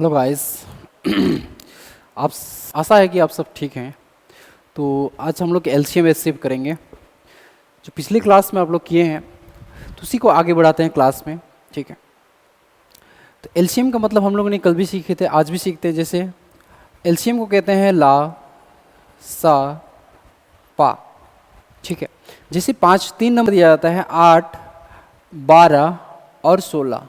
Hello guys. आप आशा है कि आप सब ठीक हैं। तो आज हम लोग एलसीएम एचसीएफ करेंगे जो पिछली क्लास में आप लोग किए हैं, तो उसी को आगे बढ़ाते हैं क्लास में। ठीक है, तो एलसीएम का मतलब हम लोगों ने कल भी सीखे थे, आज भी सीखते हैं। जैसे एलसीएम को कहते हैं ला सा पा। ठीक है, जैसे 5 3 नंबर दिया जाता है 8 12 और 16,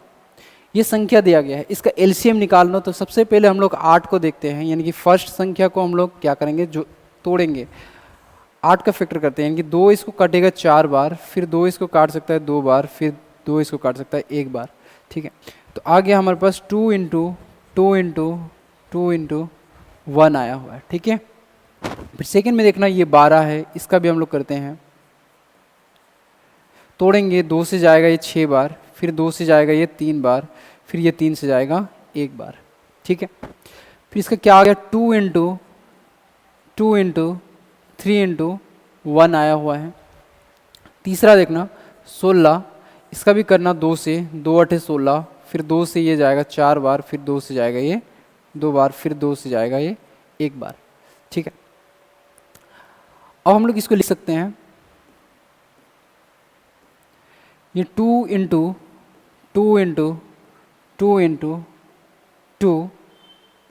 ये संख्या दिया गया है, इसका एलसीएम निकालना। तो सबसे पहले हम लोग 8 को देखते हैं, यानी कि फर्स्ट संख्या को हम लोग क्या करेंगे, जो तोड़ेंगे 8 का फैक्टर करते हैं, यानी कि 2 इसको काटेगा 4 बार, फिर 2 इसको काट सकता है 2 बार, फिर 2 इसको काट सकता है 1 बार। ठीक है, तो आ गया हमारे पास 2 इंटू 2 इंटू 2 इंटू 1 आया हुआ है। ठीक है, फिर सेकेंड में देखना ये 12 है, इसका भी हम लोग करते हैं, तोड़ेंगे 2 से जाएगा ये 6 बार, फिर 2 से जाएगा ये 3 बार, फिर ये 3 से जाएगा 1 बार। ठीक है, फिर इसका क्या आ गया 2 इंटू 2 इंटू 3 इंटू 1 आया हुआ है। तीसरा देखना 16, इसका भी करना 2 से, 2 8 16, फिर 2 से ये जाएगा 4 बार, फिर 2 से जाएगा ये 2 बार, फिर 2 से जाएगा ये 1 बार। ठीक है, अब हम लोग इसको लिख सकते हैं, ये 2 इंटू 2 इंटू 2 इंटू 2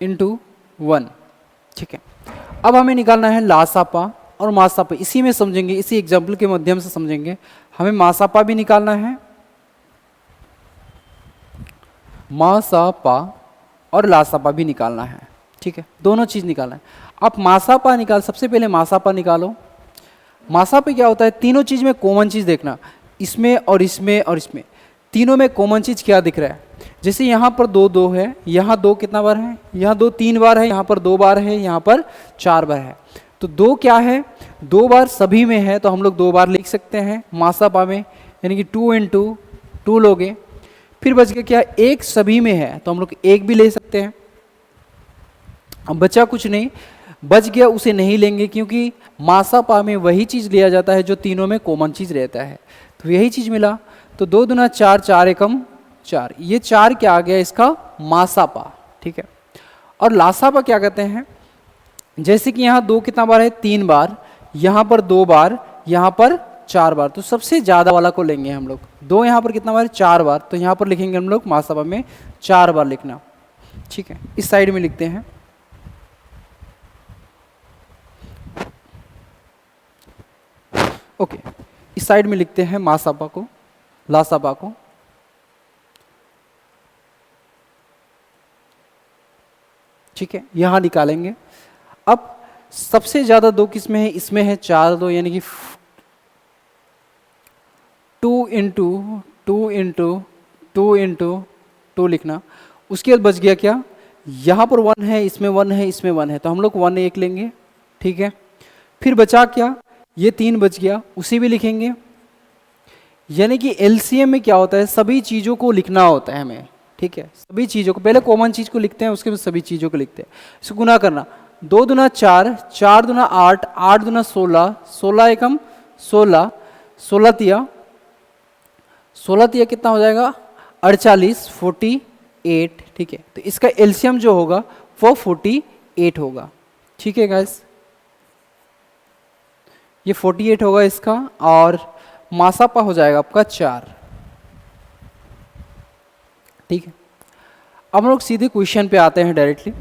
इंटू 1। ठीक है, अब हमें निकालना है लासापा और मासापा। इसी में समझेंगे, इसी एग्जाम्पल के माध्यम से समझेंगे। हमें मासापा भी निकालना है, मासापा और लासापा भी निकालना है। ठीक है, दोनों चीज़ निकालना है। आप मासापा निकाल, सबसे पहले मासापा निकालो। मासापा क्या होता है, तीनों चीज़ में कॉमन चीज़ देखना, इसमें और इसमें और इसमें, तीनों में कॉमन चीज़ क्या दिख रहा है। जैसे यहाँ पर 2 2 है, यहाँ 2 कितना बार है, यहाँ 2 3 बार है, यहाँ पर 2 बार है, यहाँ पर 4 बार है। तो 2 क्या है, 2 बार सभी में है, तो हम लोग 2 बार लिख सकते हैं मासापा में, यानी कि 2 इंटू 2 लोगे। फिर बच गया क्या, 1 सभी में है, तो हम लोग 1 भी ले सकते हैं। अब बचा कुछ नहीं, बच गया उसे नहीं लेंगे, क्योंकि मासापा में वही चीज़ लिया जाता है जो तीनों में कॉमन चीज़ रहता है। तो यही चीज़ मिला, तो 2 दूना 4, 4 एकम 4, ये 4 क्या आ गया इसका मासापा। ठीक है, और लासापा क्या कहते हैं, जैसे कि यहाँ 2 कितना बार है, 3 बार, यहाँ पर 2 बार, यहाँ पर 4 बार, तो सबसे ज़्यादा वाला को लेंगे हम लोग। 2 यहाँ पर कितना बार है, 4 बार, तो यहाँ पर लिखेंगे हम लोग मासापा में 4 बार लिखना। ठीक है, इस साइड में लिखते हैं, ओके, इस साइड में लिखते हैं मासापा को, लासापा को। ठीक है, यहां निकालेंगे। अब सबसे ज्यादा 2 किस में है, इसमें है 4 2, यानी कि 2 इंटू 2 इंटू 2 इंटू 2 लिखना। उसके बाद बच गया क्या, यहाँ पर 1 है, इसमें 1 है, इसमें 1 है, तो हम लोग 1 1 लेंगे। ठीक है, फिर बचा क्या, ये 3 बच गया, उसे भी लिखेंगे। यानी कि एलसीएम में क्या होता है, सभी चीज़ों को लिखना होता है हमें। ठीक है, सभी चीज़ों को, पहले कॉमन चीज़ को लिखते हैं, उसके बाद सभी चीज़ों को लिखते हैं। इसको गुना करना, 2 दूना 4, 4 दूना 8, 8 दूना 16, 16 एकम 16, 16 तिया, 16 तिया कितना हो जाएगा 48, 48। ठीक है, तो इसका एलसीएम जो होगा वो 48 होगा। ठीक है गाइस, ये 48 होगा इसका, और मासापा हो जाएगा आपका 4। ठीक है, अब हम लोग सीधे क्वेश्चन पे आते हैं डायरेक्टली।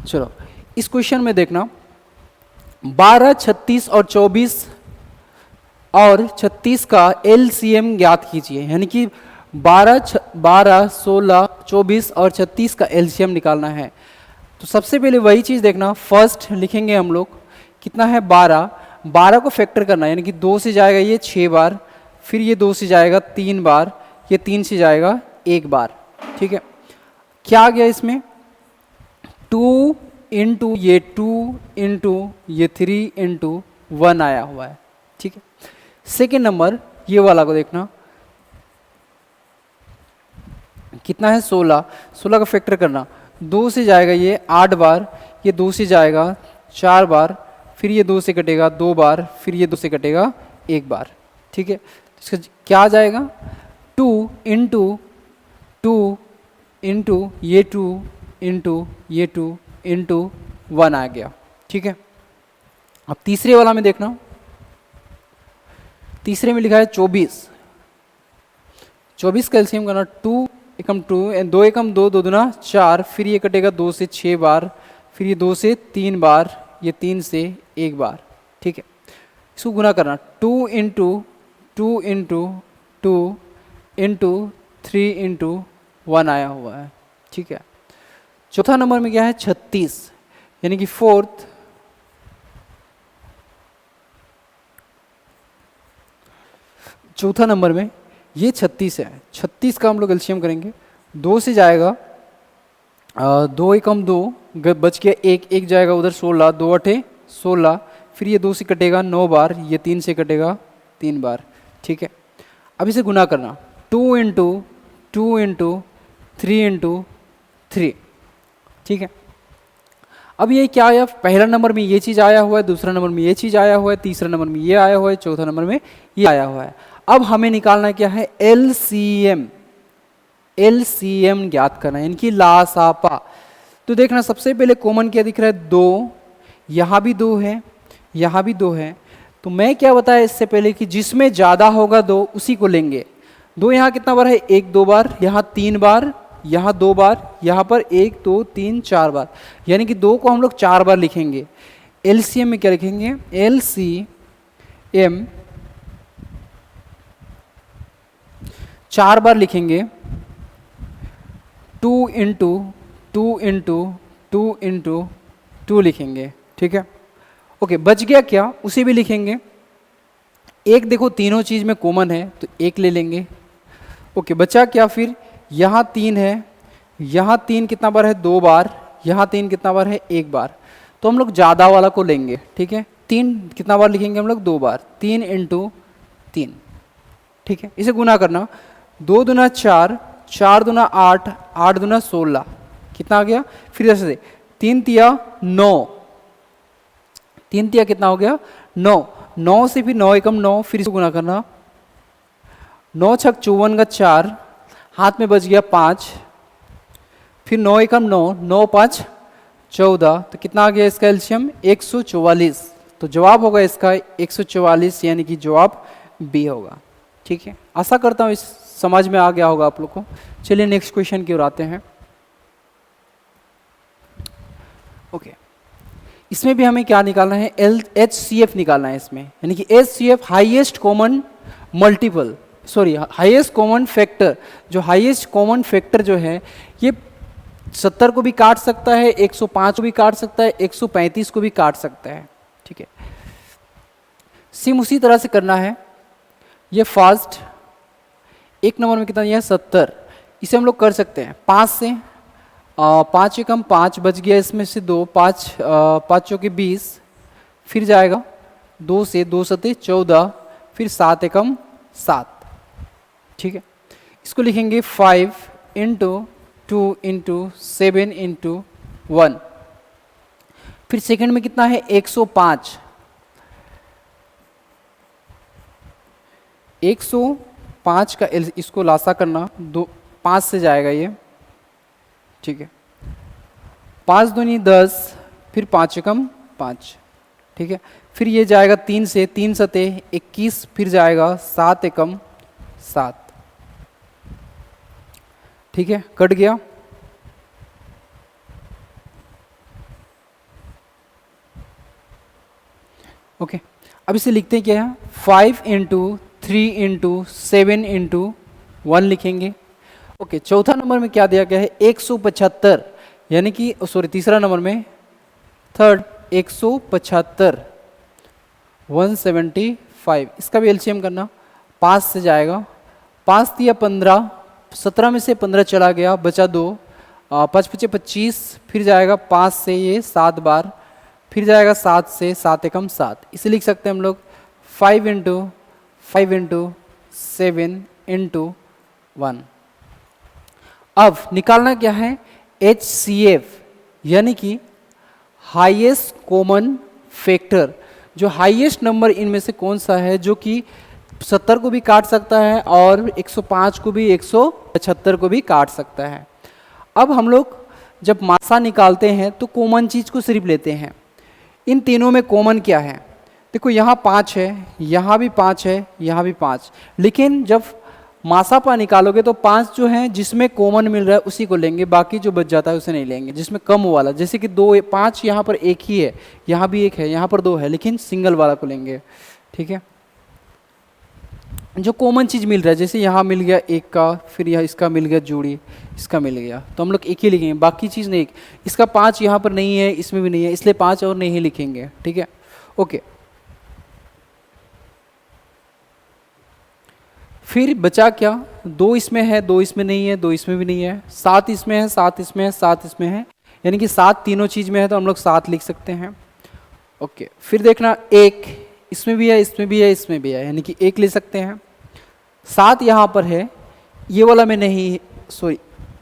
चलो, इस क्वेश्चन में देखना 12 36 और 24 और 36 का एलसीएम ज्ञात कीजिए, यानी कि 12 16 24 और 36 का एलसीएम निकालना है। तो सबसे पहले वही चीज़ देखना, फर्स्ट लिखेंगे हम लोग, कितना है 12, 12 को फैक्टर करना, यानी कि 2 से जाएगा ये 6 बार, फिर ये 2 से जाएगा 3 बार, ये 3 से जाएगा 1 बार। ठीक है, क्या आ गया इसमें, 2 इंटू ये 2 इंटू ये 3 इंटू 1 आया हुआ है। ठीक है, सेकेंड नंबर ये वाला को देखना, कितना है 16, 16 का फैक्टर करना, 2 से जाएगा ये 8 बार, ये 2 से जाएगा 4 बार, फिर ये 2 से कटेगा 2 बार, फिर ये 2 से कटेगा 1 बार। ठीक है, इसका क्या आ जाएगा, 2 इंटू 2 इंटू ये 2 इंटू ये 2 इंटू 1 आ गया। ठीक है, अब तीसरे वाला में देखना, तीसरे में लिखा है 24। 24 का एलसीएम करना, 2 एकम 2 एंड 2 एकम 2, 2 दूना 4, फिर ये कटेगा 2 से 6 बार, फिर ये 2 से 3 बार, ये 3 से 1 बार। ठीक है, इसको गुना करना, 2 इंटू 2 इंटू 2 इंटू 3 इंटू 1 आया हुआ है। ठीक है, चौथा नंबर में क्या है 36, यानी कि फोर्थ, चौथा नंबर में ये 36 है। 36 का हम लोग एलसीएम करेंगे, 2 से जाएगा 2 एकम 2, बच गया 1, 1 जाएगा उधर 16, 2 अठे 16, फिर ये 2 से कटेगा 9 बार, ये 3 से कटेगा 3 बार। ठीक है, अब इसे गुना करना, 2 इंटू 2 इंटू 3 इंटू 3। ठीक है, अब ये क्या आया, पहला नंबर में ये चीज़ आया हुआ है, दूसरा नंबर में ये चीज़ आया हुआ है, तीसरा नंबर में ये आया हुआ है, चौथा नंबर में ये आया हुआ है। अब हमें निकालना क्या है, एलसीएम। एलसीएम ज्ञात करना है, इनकी लासापा। तो देखना सबसे पहले कॉमन क्या दिख रहा है, 2, यहाँ भी 2 है, यहाँ भी 2 है। तो मैं क्या बताया इससे पहले कि जिसमें ज़्यादा होगा 2 उसी को लेंगे। 2 यहाँ कितना बार है, 1 2 बार, यहाँ 3 बार, यहाँ 2 बार, यहाँ पर 1 2 3 4 बार, यानी कि 2 को हम लोग 4 बार लिखेंगे। एलसीएम में क्या लिखेंगे, एलसीएम 4 बार लिखेंगे, 2 इंटू 2 इंटू 2 इंटू 2 लिखेंगे। ठीक है, ओके, बच गया क्या, उसे भी लिखेंगे। एक देखो तीनों चीज़ में कॉमन है तो 1 ले लेंगे। ओके, बचा क्या, फिर यहाँ 3 है, यहाँ 3 कितना बार है, 2 बार, यहाँ 3 कितना बार है, 1 बार। तो हम लोग ज़्यादा वाला को लेंगे। ठीक है, 3 कितना बार लिखेंगे हम लोग, 2 बार, 3 इंटू 3। ठीक है, इसे गुना करना, 2 दूना 4, 4 दूना 8, 8 दूना 16, कितना आ गया, फिर ऐसे से 3 तिया 9, 3 तिया कितना हो गया, 9, 9 से फिर 9 एकम 9, फिर इसको गुना करना, 9 छक 54 का 4, हाथ में बच गया 5, फिर 9 एकम 9, 9 5 14, तो कितना आ गया इसका एलसीएम, 144। तो जवाब होगा इसका 144, यानी कि जवाब बी होगा। ठीक है, आशा करता हूँ इस समझ में आ गया होगा आप लोग को। चलिए नेक्स्ट क्वेश्चन की ओर आते हैं। ओके, इसमें भी हमें क्या निकालना है, HCF निकालना है इसमें, यानी कि HCF highest common multiple, sorry highest common factor. जो हाईएस्ट कॉमन फैक्टर जो है ये 70 को भी काट सकता है, 105 को भी काट सकता है, 135 को भी काट सकता है। ठीक है, सेम उसी तरह से करना है। ये फर्स्ट एक नंबर में कितना दिया है, 70, इसे हम लोग कर सकते हैं 5 से, 5 एकम 5 बच गया, इसमें से 2, 5 5 चौके 20, फिर जाएगा 2 से, 2 सते 14, फिर 7 एकम 7। ठीक है, इसको लिखेंगे 5 इंटू 2 इंटू 7 इंटू 1। फिर सेकंड में कितना है, 105, 105 का इसको लासा करना, 5 से जाएगा ये। ठीक है, 5 दूनी 10, फिर 5 एकम 5। ठीक है, फिर ये जाएगा 3 से, 3 सते 21, फिर जाएगा 7 एकम 7। ठीक है, कट गया। ओके, अब इसे लिखते हैं क्या है, 5 इंटू 3 इंटू 7 इंटू 1 लिखेंगे। ओके, चौथा नंबर में क्या दिया गया है, 175, यानी कि सॉरी तीसरा नंबर में थर्ड 175, 175। इसका भी एलसीएम करना, 5 से जाएगा, 5 दिया 15, 17 में से 15 चला गया, बचा 2, 5 5 25, फिर जाएगा 5 से ये 7 बार, फिर जाएगा 7 से, 7 एकम 7। इसे लिख सकते हैं हम लोग 5 इंटू 5 इंटू 7 इंटू 1। अब निकालना क्या है, HCF, यानी कि हाईएस्ट कॉमन फैक्टर। जो हाईएस्ट नंबर इनमें से कौन सा है जो कि 70 को भी काट सकता है और 105 को भी, 175 को भी काट सकता है। अब हम लोग जब मासा निकालते हैं तो कॉमन चीज़ को सिर्फ लेते हैं। इन तीनों में कॉमन क्या है? देखो यहाँ 5 है, यहाँ भी 5 है, यहाँ भी 5, लेकिन जब मासापा निकालोगे तो 5 जो हैं जिसमें कॉमन मिल रहा है उसी को लेंगे, बाकी जो बच जाता है उसे नहीं लेंगे। जिसमें कम वाला, जैसे कि 2 5 यहाँ पर एक ही है, यहाँ भी एक है, यहाँ पर 2 है, लेकिन सिंगल वाला को लेंगे। ठीक है, जो कॉमन चीज़ मिल रहा है, जैसे यहाँ मिल गया एक का, फिर यहाँ इसका मिल गया जोड़ी, इसका मिल गया, तो हम लोग एक ही लिखेंगे, बाकी चीज़ नहीं। इसका 5 यहाँ पर नहीं है, इसमें भी नहीं है, इसलिए 5 और नहीं लिखेंगे। ठीक है, ओके। फिर बचा क्या? 2 इसमें है, 2 इसमें नहीं है, 2 इसमें भी नहीं है, 7 इसमें है, 7 इसमें है, 7 इसमें है, यानी कि 7 तीनों चीज़ में है, तो हम लोग 7 लिख सकते हैं। ओके, फिर देखना 1 इसमें भी है, इसमें भी है, इसमें भी है, यानी कि 1 ले सकते हैं। 7 यहाँ पर है, ये वाला में नहीं, सॉरी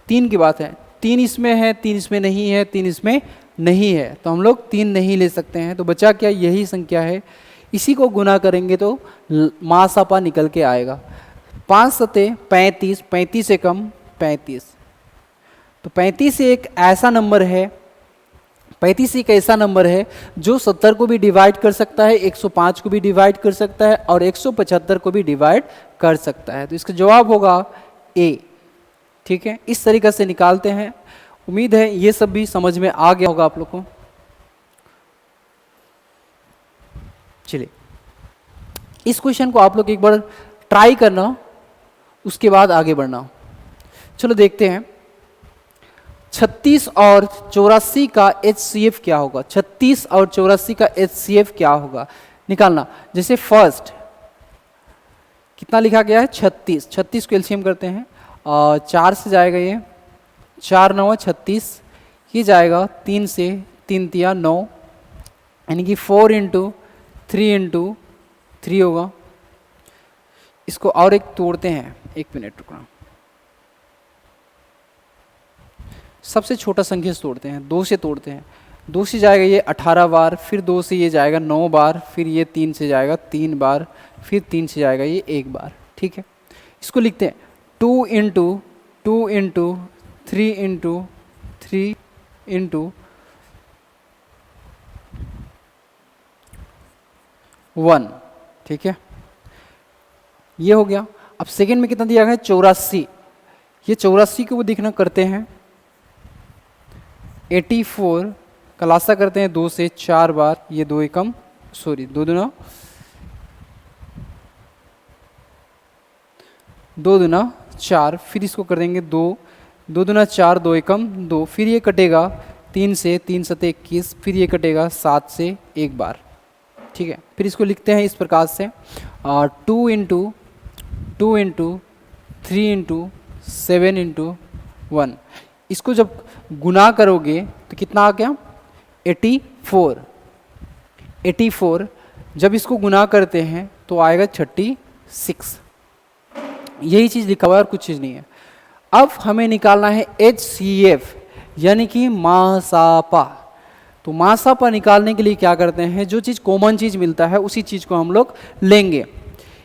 3 की बात है, 3 इसमें है, 3 इसमें नहीं है, 3 इसमें नहीं है, तो हम लोग 3 नहीं ले सकते हैं। तो बचा क्या? यही संख्या है, इसी को गुना करेंगे तो मासापा निकल के आएगा। 5 सते 35, 35 से कम 35, तो 35 एक ऐसा नंबर है, 35 एक ऐसा नंबर है जो 70 को भी डिवाइड कर सकता है, 105 को भी डिवाइड कर सकता है और 175 को भी डिवाइड कर सकता है। तो इसका जवाब होगा ए। ठीक है, इस तरीके से निकालते हैं। उम्मीद है ये सब भी समझ में आ गया होगा आप लोग को। चलिए, इस क्वेश्चन को आप लोग एक बार ट्राई करना, उसके बाद आगे बढ़ना। चलो देखते हैं 36 और 84 का HCF क्या होगा। 36 और 84 का HCF क्या होगा निकालना। जैसे फर्स्ट कितना लिखा गया है? 36, 36 को एलसीएम करते हैं और 4 से जाएगा ये, 4 9 36, ये जाएगा 3 से, 3 तिया 9, यानी कि 4 इंटू 3 इंटू 3 होगा। इसको और एक तोड़ते हैं, 1 मिनट रुकना। सबसे छोटा संख्या से तोड़ते हैं, 2 से तोड़ते हैं। 2 से जाएगा ये 18 बार, फिर 2 से ये जाएगा 9 बार, फिर ये 3 से जाएगा 3 बार, फिर 3 से जाएगा ये 1 बार। ठीक है, इसको लिखते हैं 2 इंटू 2 इंटू 3 इंटू 3 इंटू 1। ठीक है, ये हो गया। अब सेकेंड में कितना दिया गया है? 84। ये 84 को वो दिखना करते हैं 84 का लासा करते हैं 2 से 4 बार, ये 2 एकम, सॉरी 2 दूना 4, फिर इसको कर देंगे 2 दूना 4, 2 एकम 2, फिर ये कटेगा 3 से, 3 सते 21, फिर ये कटेगा 7 से 1 बार। ठीक है, फिर इसको लिखते हैं इस प्रकार से 2 इंटू 2 इंटू 3 इंटू 7 इंटू 1। इसको जब गुना करोगे तो कितना आ गया? 84। 84 जब इसको गुना करते हैं तो आएगा 36। यही चीज़ लिखा हुआ है और कुछ चीज़ नहीं है। अब हमें निकालना है HCF, यानी कि मासापा। तो मासापा निकालने के लिए क्या करते हैं? जो चीज़ कॉमन चीज़ मिलता है उसी चीज़ को हम लोग लेंगे।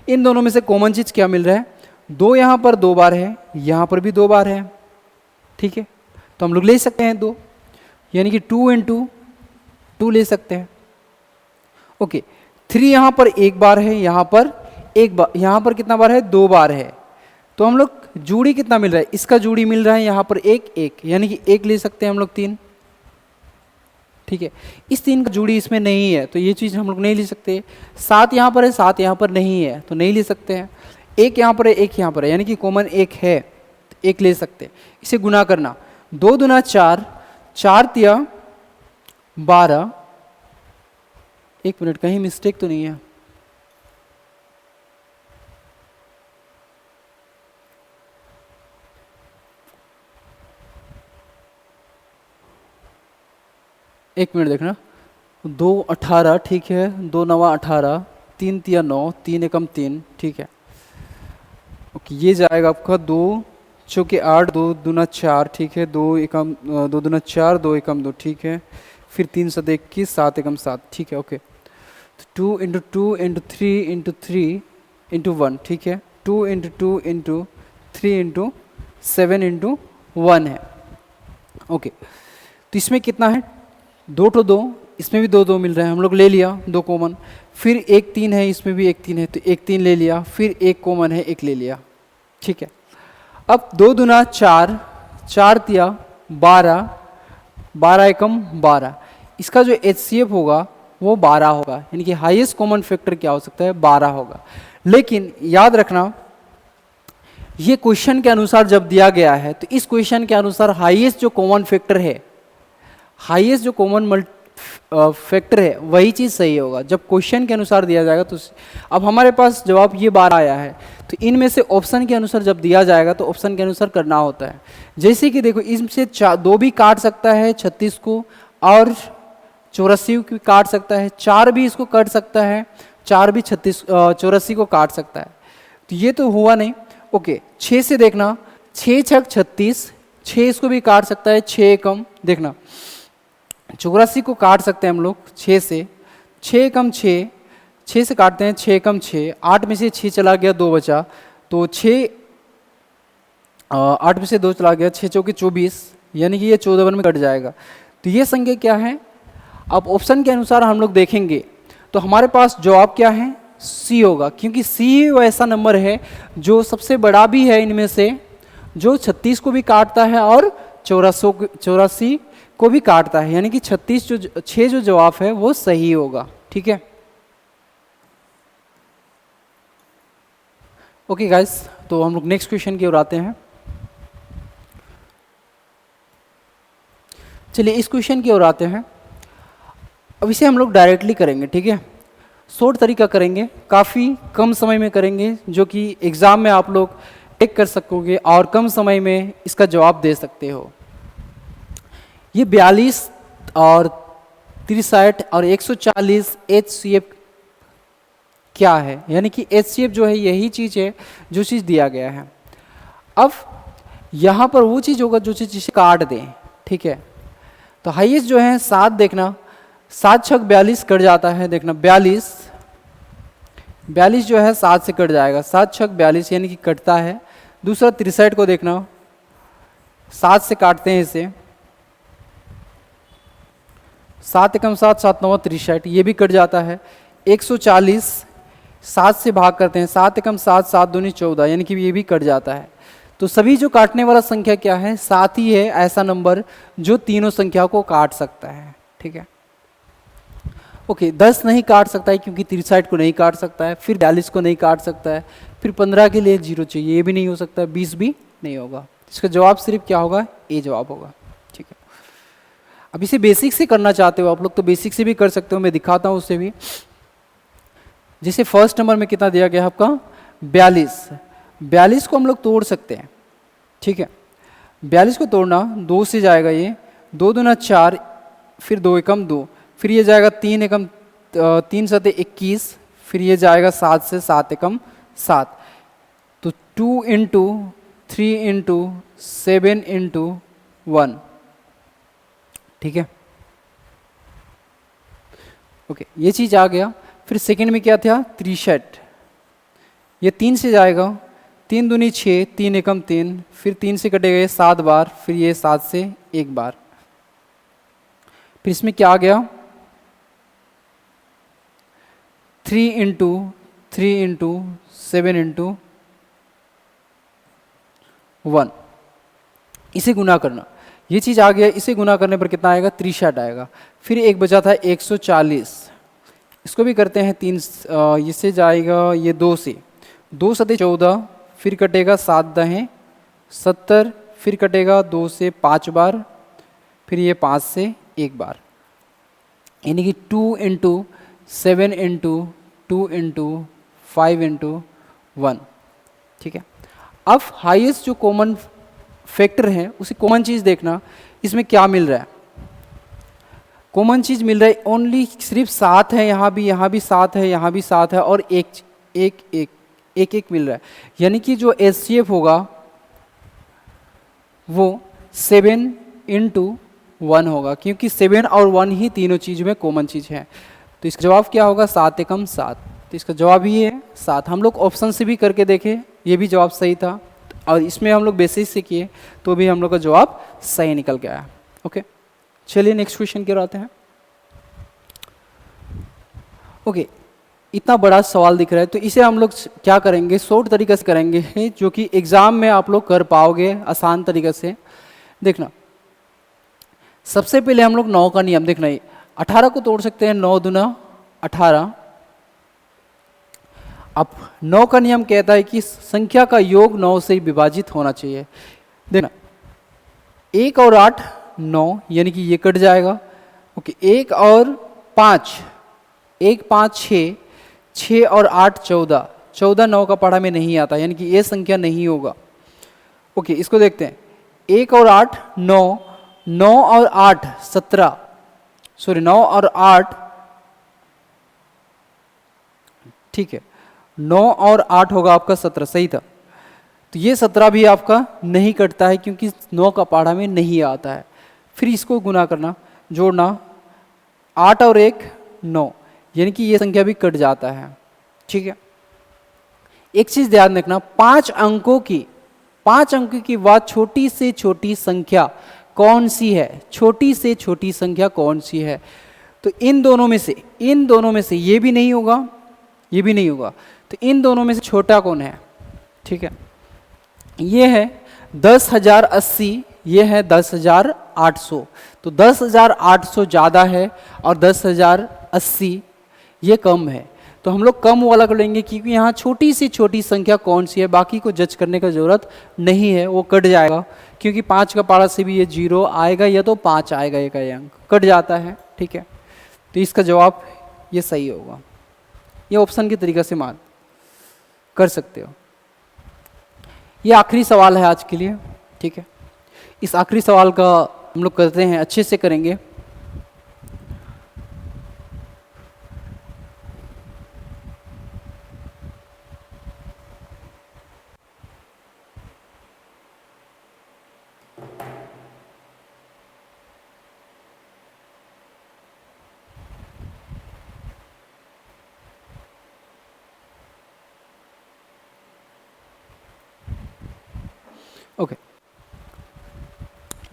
इन दोनों में से कॉमन चीज़ क्या मिल रहा है? 2 यहाँ पर 2 बार है, यहाँ पर भी 2 बार है। ठीक है, तो हम लोग ले सकते हैं 2, यानी कि 2 इंटू 2 ले सकते हैं। ओके, 3 यहाँ पर 1 बार है, यहाँ पर 1 बार, यहाँ पर कितना बार है? 2 बार है। तो हम लोग जोड़ी कितना मिल रहा है? इसका जोड़ी मिल रहा है यहाँ पर 1 1, यानी कि 1 ले सकते हैं हम लोग 3। ठीक है, इस 3 का जोड़ी इसमें नहीं है तो ये चीज़ हम लोग नहीं ले सकते। 7 यहाँ पर है, 7 यहाँ पर नहीं है तो नहीं ले सकते हैं। 1 यहाँ पर है, 1 यहाँ पर है, यानी कि कॉमन 1 है, 1 ले सकते हैं। इसे गुना करना, 2 दूना 4, 4 तिया 12। 1 मिनट, कहीं मिस्टेक तो नहीं है? एक मिनट देखना, 2 18, ठीक है, 2 9 18, 3 तिया 9, 3 एकम 3। ठीक है, ओके, ये जाएगा आपका 2 चौके 8, 2 दूना 4, ठीक है, 2 एकम 2 दूना 4, 2 एकम 2, ठीक है, फिर 3 7 21, 7 एकम 7। ठीक है, okay, 2 into 2 into 3 into 3 into 1। ठीक है, 2 इंटू 2 इंटू 3 इंटू 7 इंटू 1 है। ओके, तो इसमें कितना है, 2 तो 2, इसमें भी 2 2 मिल रहे हैं, हम लोग ले लिया 2 कॉमन, फिर एक 3 है, इसमें भी एक 3 है, तो एक 3 ले लिया, फिर एक कॉमन है, एक ले लिया, ठीक है। अब 2 दूना 4, 4 तिया 12, 12 एकम 12, इसका जो HCF होगा वो 12 होगा, यानी कि हाईएस्ट कॉमन फैक्टर क्या हो सकता है, 12 होगा। लेकिन याद रखना ये क्वेश्चन के अनुसार जब दिया गया है तो इस क्वेश्चन के अनुसार हाईएस्ट जो कॉमन फैक्टर है, हाईएस्ट जो कॉमन फैक्टर है वही चीज़ सही होगा जब क्वेश्चन के अनुसार दिया जाएगा। तो अब हमारे पास जवाब ये 12 आया है, तो इनमें से ऑप्शन के अनुसार जब दिया जाएगा तो ऑप्शन के अनुसार करना होता है। जैसे कि देखो इसमें से 2 भी काट सकता है 36 को, और 84 को काट सकता है, 4 भी इसको काट सकता है, 4 भी 84 को काट सकता है, तो ये तो हुआ नहीं। ओके, 6 से देखना, 6 छक 36, 6 इसको भी काट सकता है, 6 कम देखना 84 को काट सकते हैं हम लोग 6 से, 6 कम 6, 6 से काटते हैं, 6 कम 6, 8 में से 6 चला गया, 2 बचा, तो 8 में से 2 चला गया, 6 चौके 24, यानी कि ये 14 में कट जाएगा। तो ये संख्या क्या है, अब ऑप्शन के अनुसार हम लोग देखेंगे तो हमारे पास जवाब क्या है, सी होगा, क्योंकि सी वो ऐसा नंबर है जो सबसे बड़ा भी है इनमें से, जो 36 को भी काटता है और 84 को भी काटता है, यानी कि 6 जो जवाब है वो सही होगा, ठीक है। ओके गाइस, तो हम लोग नेक्स्ट क्वेश्चन की ओर आते हैं। चलिए इस क्वेश्चन की ओर आते हैं। अब इसे हम लोग डायरेक्टली करेंगे, ठीक है, शॉर्ट तरीका करेंगे, काफ़ी कम समय में करेंगे, जो कि एग्ज़ाम में आप लोग टेक कर सकोगे और कम समय में इसका जवाब दे सकते हो। ये 42 और 63 और 140 HCF क्या है, यानी कि HCF जो है यही चीज़ है जो चीज़ दिया गया है। अब यहाँ पर वो चीज़ होगा जो चीज़ जिसे काट दें, ठीक है। तो हाईएस्ट जो है 7 देखना, 7 छक 42 कट जाता है, देखना 42 जो है 7 से कट जाएगा, 7 छक 42 यानी कि कटता है। दूसरा 63 को देखना, 7 से काटते हैं इसे, 7 एकम 7, 7 9 63, ये भी कट जाता है। 140 7 से भाग करते हैं, 7 एकम 7, 7 दूनी 14, यानी कि ये भी कट जाता है। तो सभी जो काटने वाला संख्या क्या है, 7 ही है ऐसा नंबर जो तीनों संख्या को काट सकता है, ठीक है। ओके, 10 नहीं काट सकता है क्योंकि 63 को नहीं काट सकता है, फिर 42 को नहीं काट सकता है, फिर 15 के लिए 0 चाहिए, ये भी नहीं हो सकता है, 20 भी नहीं होगा। इसका जवाब सिर्फ क्या होगा, ए जवाब होगा, ठीक है। अब इसे बेसिक से करना चाहते हो आप लोग तो बेसिक से भी कर सकते हो, मैं दिखाता हूँ उससे भी। जैसे फर्स्ट नंबर में कितना दिया गया है आपका, 42 को हम लोग तोड़ सकते हैं, ठीक है। 42 को तोड़ना, 2 से जाएगा ये, 2 दूना 4, फिर 2 एकम 2, फिर ये जाएगा 3 एकम 3 सते 21, फिर ये जाएगा 7 से 7 एकम 7, तो 2 इंटू 3 इंटू 7 इंटू 1, ठीक है। ओके, ये चीज़ आ गया। फिर सेकंड में क्या था, 63, ये 3 से जाएगा, 3 दूनी 6, 3 एकम 3, फिर 3 से कटेगा ये 7 बार, फिर ये 7 से 1 बार। फिर इसमें क्या आ गया, 3 इंटू 3 इंटू 7 इंटू 1, इसे गुना करना, ये चीज़ आ गया। इसे गुना करने पर कितना आएगा, 63 आएगा। फिर एक बचा था 140, इसको भी करते हैं 3, इससे जाएगा ये 2 से, 2 सते 14, फिर कटेगा 7 दहें 70, फिर कटेगा 2 से 5 बार, फिर ये 5 से 1 बार, यानी कि 2 इंटू 7 इंटू 2 इंटू 5 इंटू 1, ठीक है। अब हाईएस्ट जो कॉमन फैक्टर है उसी कॉमन चीज़ देखना, इसमें क्या मिल रहा है, कॉमन चीज़ मिल रहा है ओनली सिर्फ 7 है, यहाँ भी 7 है, यहाँ भी 7 है, और एक मिल रहा है, यानी कि जो HCF होगा वो 7 इंटू 1 होगा, क्योंकि 7 और 1 ही तीनों चीज़ में कॉमन चीज़ है। तो इसका जवाब क्या होगा, 7 एकम 7, तो इसका जवाब ही है 7। हम लोग ऑप्शन से भी करके देखे, ये भी जवाब सही था, और इसमें हम लोग बेसिस से किए तो भी हम लोग का जवाब सही निकल गया। ओके, चलिए नेक्स्ट क्वेश्चन की ओर आते हैं। ओके, इतना बड़ा सवाल दिख रहा है तो इसे हम लोग क्या करेंगे, शॉर्ट तरीके से करेंगे जो कि एग्जाम में आप लोग कर पाओगे आसान तरीके से। देखना, सबसे पहले हम लोग 9 का नियम देखना, 18 को तोड़ सकते हैं, 9 दूना 18। अब 9 का नियम कहता है कि संख्या का योग 9 से विभाजित होना चाहिए। देखना, 1 और 8 9, यानी कि ये कट जाएगा। ओके, 1 और 5, 1 5 6, 6 और 8 14, 14 9 का पढ़ा में नहीं आता, यानी कि ये संख्या नहीं होगा। ओके, इसको देखते हैं, 1 और 8 9, 9 और 8 17, सॉरी 9 और 8, ठीक है, 9 और 8 होगा आपका 17, सही था। तो ये 17 भी आपका नहीं कटता है क्योंकि 9 का पढ़ा में नहीं आता है। फिर इसको गुना करना, जोड़ना, 8 और 1 9, यानी कि ये संख्या भी कट जाता है। ठीक है, एक चीज ध्यान रखना, 5 अंकों की बाद छोटी से छोटी संख्या कौन सी है, छोटी से छोटी संख्या कौन सी है। तो इन दोनों में से ये भी नहीं होगा, ये भी नहीं होगा, तो इन दोनों में से छोटा कौन है। ठीक है, ये है 10,080, ये है 10,800, तो 10,800 ज़्यादा है और 10,080 ये कम है। तो हम लोग कम वाला को लेंगे क्योंकि यहाँ छोटी से छोटी संख्या कौन सी है, बाकी को जज करने का ज़रूरत नहीं है, वो कट जाएगा क्योंकि 5 का पारा से भी ये 0 आएगा या तो 5 आएगा, एक अंक कट जाता है। ठीक है, तो इसका जवाब ये सही होगा, ये ऑप्शन के तरीके से मान कर सकते हो। ये आखिरी सवाल है आज के लिए। ठीक है, इस आखिरी सवाल का हम लोग करते हैं, अच्छे से करेंगे। ओके,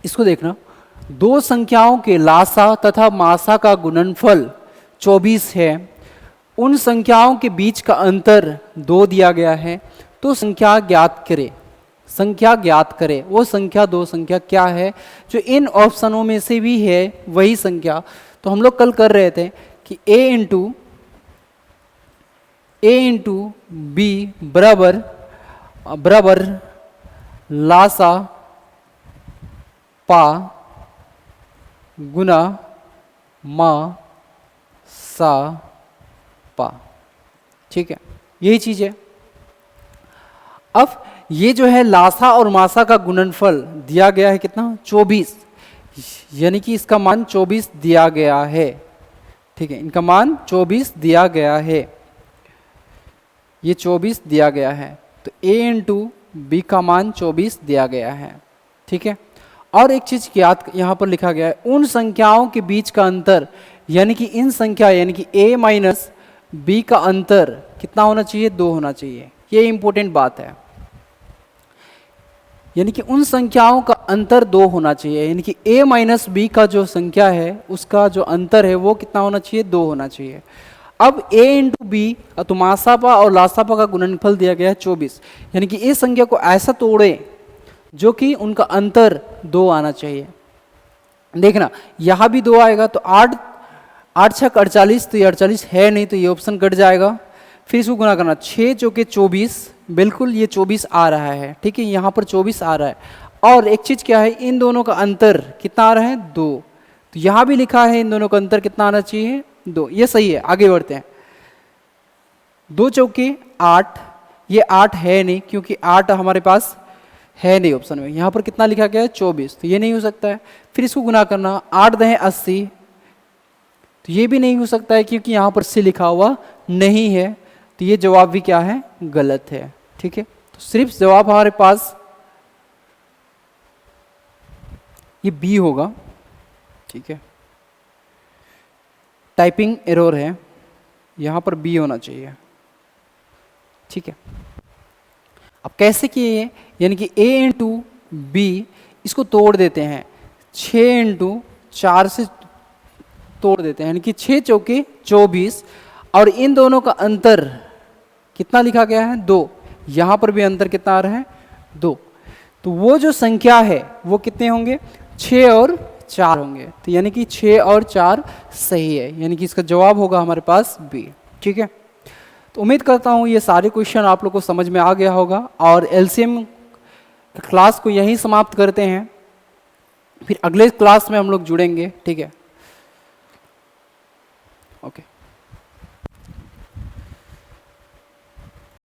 इसको देखना, दो संख्याओं के लासा तथा मासा का गुणनफल 24 है, उन संख्याओं के बीच का अंतर 2 दिया गया है, तो संख्या ज्ञात करे। संख्या ज्ञात करे, वो संख्या दो संख्या क्या है जो इन ऑप्शनों में से भी है वही संख्या। तो हम लोग कल कर रहे थे कि a इंटू बी बराबर लासा पा गुना मा सा पा। ठीक है, यही चीज है। अब ये जो है लासा और मासा का गुणनफल दिया गया है कितना, 24, यानी कि इसका मान 24 दिया गया है। ठीक है, इनका मान 24 दिया गया है, ये 24 दिया गया है, तो a इंटू बी का मान 24 दिया गया है। ठीक है, और एक चीज याद यहाँ पर लिखा गया है, उन संख्याओं के बीच का अंतर, यानी कि इन संख्या यानी कि a माइनस बी का अंतर कितना होना चाहिए, 2 होना चाहिए। ये इंपॉर्टेंट बात है, यानी कि उन संख्याओं का अंतर 2 होना चाहिए, यानी कि a माइनस बी का जो संख्या है उसका जो अंतर है वो कितना होना चाहिए, 2 होना चाहिए। अब a इंटू बी तो मासापा और लासापा का गुणनफल दिया गया है 24, यानी कि इस संख्या को ऐसा तोड़े जो कि उनका अंतर 2 आना चाहिए। देखना, यहाँ भी 2 आएगा तो 8 6 48, तो ये 48 है नहीं, तो ये ऑप्शन कट जाएगा। फिर इसको गुना करना, 6 चौके 24, बिल्कुल ये 24 आ रहा है। ठीक है, यहाँ पर 24 आ रहा है। और एक चीज क्या है, इन दोनों का अंतर कितना आ रहा है, 2, तो यहाँ भी लिखा है इन दोनों का अंतर कितना आना चाहिए, 2, ये सही है। आगे बढ़ते हैं, 2 चौके 8, ये 8 है नहीं क्योंकि 8 हमारे पास है नहीं ऑप्शन में। यहाँ पर कितना लिखा गया है, 24, तो ये नहीं हो सकता है। फिर इसको गुना करना, 8 दहें 80, तो ये भी नहीं हो सकता है क्योंकि यहाँ पर से लिखा हुआ नहीं है, तो ये जवाब भी क्या है, गलत है। ठीक है, तो सिर्फ जवाब हमारे पास ये बी होगा। ठीक है, टाइपिंग एरर है, यहाँ पर बी होना चाहिए। ठीक है, अब कैसे किए, यानी कि a इंटू बी, इसको तोड़ देते हैं, 6 इंटू 4 से तोड़ देते हैं, यानी कि 6 चौके 24, और इन दोनों का अंतर कितना लिखा गया है 2, यहाँ पर भी अंतर कितना आ रहा है 2, तो वो जो संख्या है वो कितने होंगे 6 और 4 होंगे, तो यानी कि 6 और 4 सही है, यानी कि इसका जवाब होगा हमारे पास बी। ठीक है, तो उम्मीद करता हूँ ये सारे क्वेश्चन आप लोग को समझ में आ गया होगा, और एलसीएम क्लास को यहीं समाप्त करते हैं, फिर अगले क्लास में हम लोग जुड़ेंगे। ठीक है, ओके।